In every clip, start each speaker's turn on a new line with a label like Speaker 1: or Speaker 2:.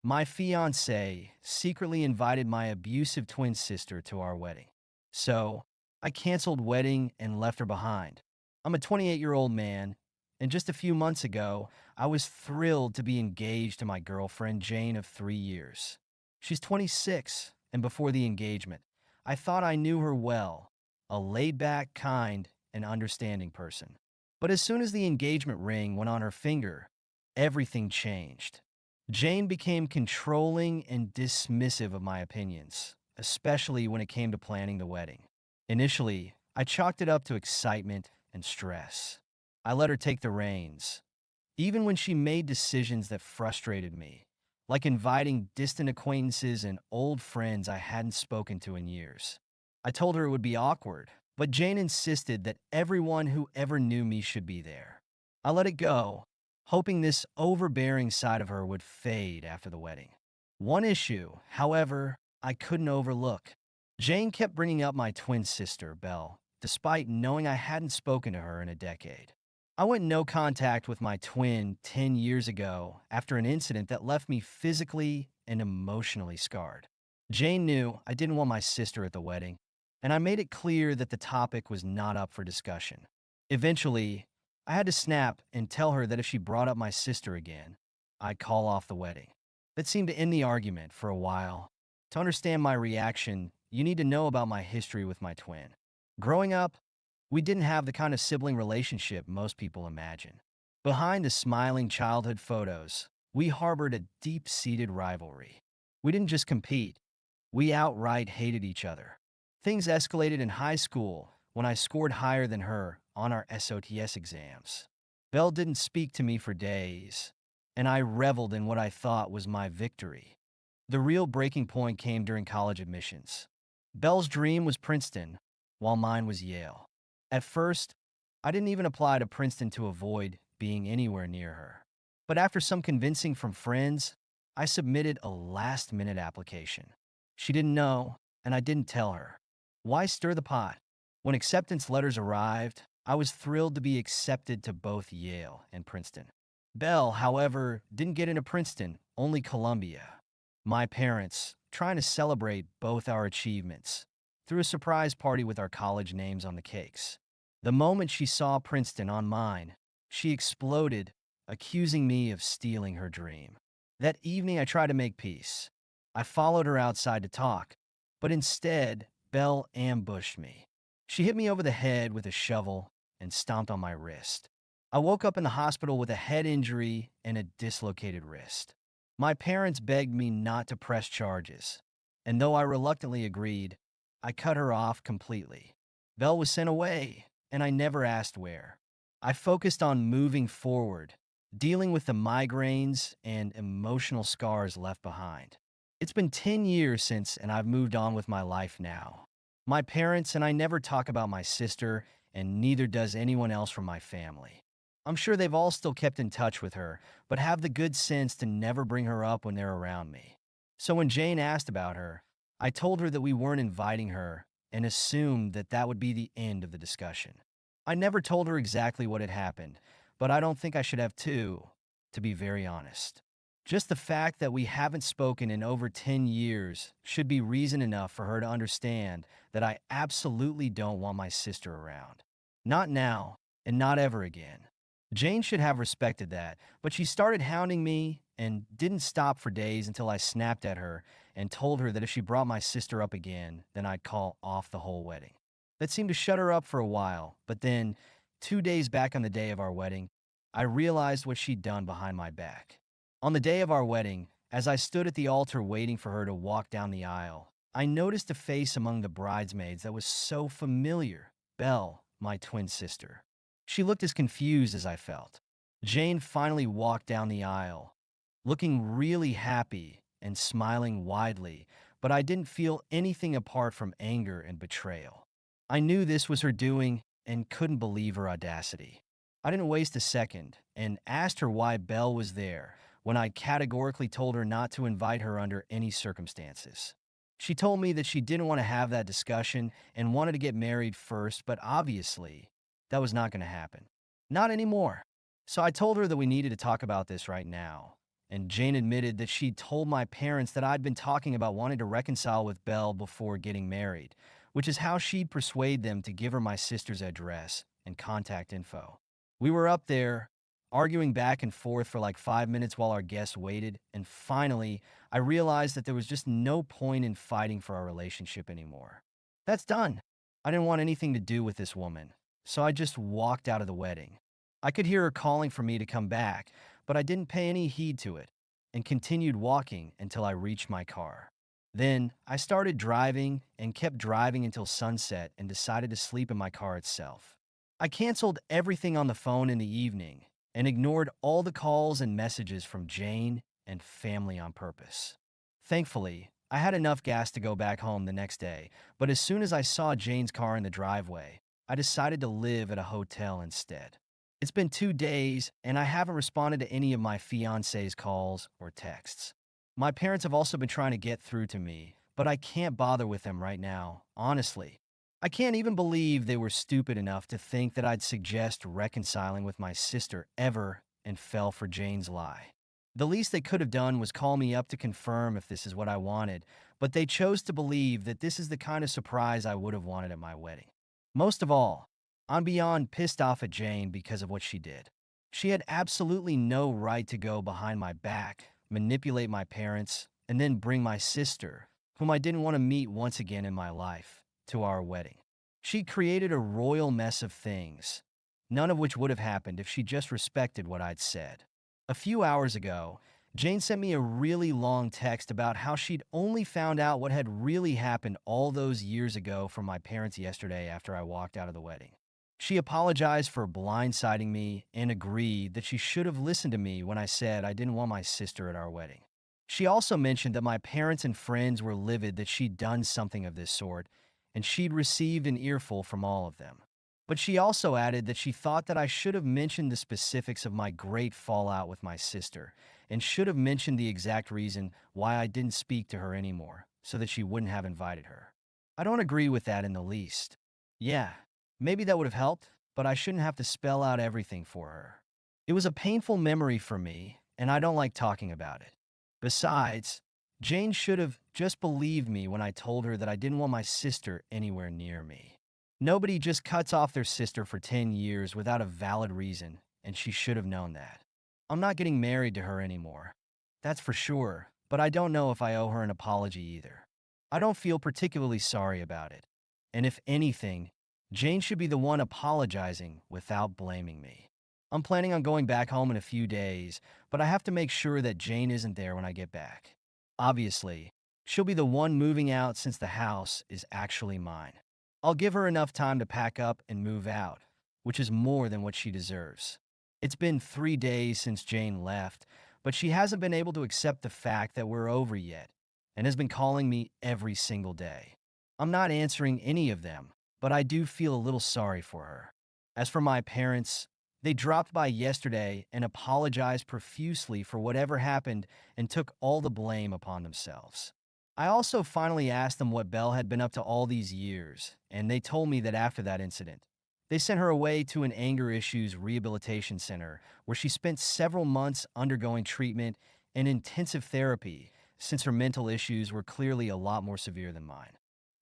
Speaker 1: My fiancé secretly invited my abusive twin sister to our wedding. So, I canceled wedding and left her behind. I'm a 28-year-old man, and just a few months ago, I was thrilled to be engaged to my girlfriend Jane of 3 years. She's 26, and before the engagement, I thought I knew her well, a laid-back, kind, and understanding person. But as soon as the engagement ring went on her finger, everything changed. Jane became controlling and dismissive of my opinions, especially when it came to planning the wedding. Initially, I chalked it up to excitement and stress. I let her take the reins, even when she made decisions that frustrated me, like inviting distant acquaintances and old friends I hadn't spoken to in years. I told her it would be awkward, but Jane insisted that everyone who ever knew me should be there. I let it go, hoping this overbearing side of her would fade after the wedding. One issue, however, I couldn't overlook. Jane kept bringing up my twin sister, Belle, despite knowing I hadn't spoken to her in a decade. I went no contact with my twin 10 years ago after an incident that left me physically and emotionally scarred. Jane knew I didn't want my sister at the wedding, and I made it clear that the topic was not up for discussion. Eventually, I had to snap and tell her that if she brought up my sister again, I'd call off the wedding. That seemed to end the argument for a while. To understand my reaction, you need to know about my history with my twin. Growing up, we didn't have the kind of sibling relationship most people imagine. Behind the smiling childhood photos, we harbored a deep-seated rivalry. We didn't just compete, we outright hated each other. Things escalated in high school when I scored higher than her on our SOTS exams. Belle didn't speak to me for days, and I reveled in what I thought was my victory. The real breaking point came during college admissions. Belle's dream was Princeton, while mine was Yale. At first, I didn't even apply to Princeton to avoid being anywhere near her. But after some convincing from friends, I submitted a last-minute application. She didn't know, and I didn't tell her. Why stir the pot? When acceptance letters arrived, I was thrilled to be accepted to both Yale and Princeton. Belle, however, didn't get into Princeton, only Columbia. My parents, trying to celebrate both our achievements, threw a surprise party with our college names on the cakes. The moment she saw Princeton on mine, she exploded, accusing me of stealing her dream. That evening, I tried to make peace. I followed her outside to talk, but instead, Belle ambushed me. She hit me over the head with a shovel and stomped on my wrist. I woke up in the hospital with a head injury and a dislocated wrist. My parents begged me not to press charges, and though I reluctantly agreed, I cut her off completely. Belle was sent away, and I never asked where. I focused on moving forward, dealing with the migraines and emotional scars left behind. It's been 10 years since, and I've moved on with my life now. My parents and I never talk about my sister, and neither does anyone else from my family. I'm sure they've all still kept in touch with her, but have the good sense to never bring her up when they're around me. So when Jane asked about her, I told her that we weren't inviting her and assumed that that would be the end of the discussion. I never told her exactly what had happened, but I don't think I should have to be very honest. Just the fact that we haven't spoken in over 10 years should be reason enough for her to understand that I absolutely don't want my sister around. Not now, and not ever again. Jane should have respected that, but she started hounding me and didn't stop for days until I snapped at her and told her that if she brought my sister up again, then I'd call off the whole wedding. That seemed to shut her up for a while, but then, 2 days back on the day of our wedding, I realized what she'd done behind my back. On the day of our wedding, as I stood at the altar waiting for her to walk down the aisle, I noticed a face among the bridesmaids that was so familiar. Belle, my twin sister. She looked as confused as I felt. Jane finally walked down the aisle, looking really happy and smiling widely, but I didn't feel anything apart from anger and betrayal. I knew this was her doing and couldn't believe her audacity. I didn't waste a second and asked her why Belle was there when I categorically told her not to invite her under any circumstances. She told me that she didn't want to have that discussion and wanted to get married first, but obviously, that was not going to happen. Not anymore. So I told her that we needed to talk about this right now, and Jane admitted that she'd told my parents that I'd been talking about wanting to reconcile with Belle before getting married, which is how she'd persuade them to give her my sister's address and contact info. We were up there, arguing back and forth for like 5 minutes while our guests waited, and finally, I realized that there was just no point in fighting for our relationship anymore. That's done. I didn't want anything to do with this woman, so I just walked out of the wedding. I could hear her calling for me to come back, but I didn't pay any heed to it and continued walking until I reached my car. Then I started driving and kept driving until sunset and decided to sleep in my car itself. I canceled everything on the phone in the evening and ignored all the calls and messages from Jane and family on purpose. Thankfully, I had enough gas to go back home the next day, but as soon as I saw Jane's car in the driveway, I decided to live at a hotel instead. It's been 2 days, and I haven't responded to any of my fiancé's calls or texts. My parents have also been trying to get through to me, but I can't bother with them right now, honestly. I can't even believe they were stupid enough to think that I'd suggest reconciling with my sister ever and fell for Jane's lie. The least they could have done was call me up to confirm if this is what I wanted, but they chose to believe that this is the kind of surprise I would have wanted at my wedding. Most of all, I'm beyond pissed off at Jane because of what she did. She had absolutely no right to go behind my back, manipulate my parents, and then bring my sister, whom I didn't want to meet once again in my life, to our wedding. She created a royal mess of things, none of which would have happened if she just respected what I'd said. A few hours ago, Jane sent me a really long text about how she'd only found out what had really happened all those years ago from my parents yesterday after I walked out of the wedding. She apologized for blindsiding me and agreed that she should have listened to me when I said I didn't want my sister at our wedding. She also mentioned that my parents and friends were livid that she'd done something of this sort, and she'd received an earful from all of them. But she also added that she thought that I should have mentioned the specifics of my great fallout with my sister, and should have mentioned the exact reason why I didn't speak to her anymore, so that she wouldn't have invited her. I don't agree with that in the least. Yeah, maybe that would have helped, but I shouldn't have to spell out everything for her. It was a painful memory for me, and I don't like talking about it. Besides, Jane should have just believed me when I told her that I didn't want my sister anywhere near me. Nobody just cuts off their sister for 10 years without a valid reason, and she should have known that. I'm not getting married to her anymore. That's for sure, but I don't know if I owe her an apology either. I don't feel particularly sorry about it. And if anything, Jane should be the one apologizing without blaming me. I'm planning on going back home in a few days, but I have to make sure that Jane isn't there when I get back. Obviously, she'll be the one moving out since the house is actually mine. I'll give her enough time to pack up and move out, which is more than what she deserves. It's been 3 days since Jane left, but she hasn't been able to accept the fact that we're over yet, and has been calling me every single day. I'm not answering any of them, but I do feel a little sorry for her. As for my parents, they dropped by yesterday and apologized profusely for whatever happened and took all the blame upon themselves. I also finally asked them what Belle had been up to all these years, and they told me that after that incident, they sent her away to an anger issues rehabilitation center where she spent several months undergoing treatment and intensive therapy since her mental issues were clearly a lot more severe than mine.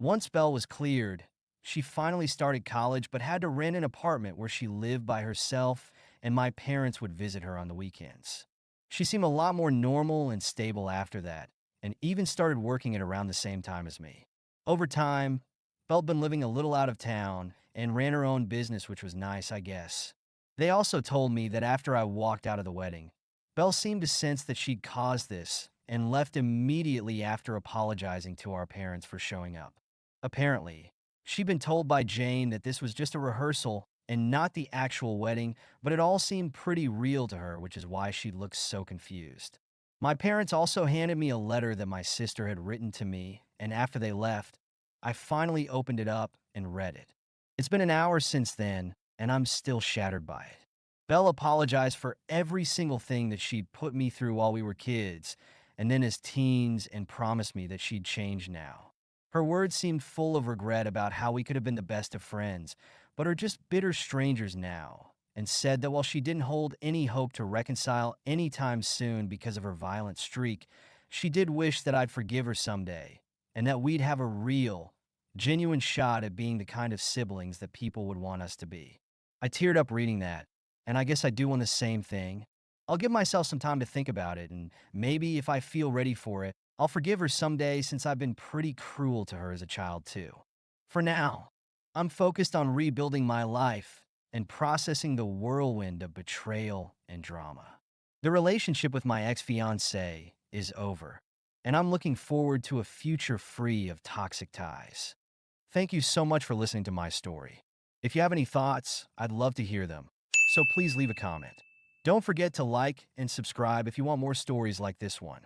Speaker 1: Once Belle was cleared, she finally started college but had to rent an apartment where she lived by herself and my parents would visit her on the weekends. She seemed a lot more normal and stable after that, and even started working at around the same time as me. Over time, Belle'd been living a little out of town and ran her own business, which was nice, I guess. They also told me that after I walked out of the wedding, Belle seemed to sense that she'd caused this and left immediately after apologizing to our parents for showing up. Apparently, she'd been told by Jane that this was just a rehearsal and not the actual wedding, but it all seemed pretty real to her, which is why she looked so confused. My parents also handed me a letter that my sister had written to me, and after they left, I finally opened it up and read it. It's been an hour since then, and I'm still shattered by it. Belle apologized for every single thing that she'd put me through while we were kids, and then as teens, and promised me that she'd change now. Her words seemed full of regret about how we could have been the best of friends, but are just bitter strangers now, and said that while she didn't hold any hope to reconcile anytime soon because of her violent streak, she did wish that I'd forgive her someday and that we'd have a real, genuine shot at being the kind of siblings that people would want us to be. I teared up reading that, and I guess I do want the same thing. I'll give myself some time to think about it, and maybe if I feel ready for it, I'll forgive her someday since I've been pretty cruel to her as a child, too. For now, I'm focused on rebuilding my life and processing the whirlwind of betrayal and drama. The relationship with my ex-fiancé is over, and I'm looking forward to a future free of toxic ties. Thank you so much for listening to my story. If you have any thoughts, I'd love to hear them, so please leave a comment. Don't forget to like and subscribe if you want more stories like this one.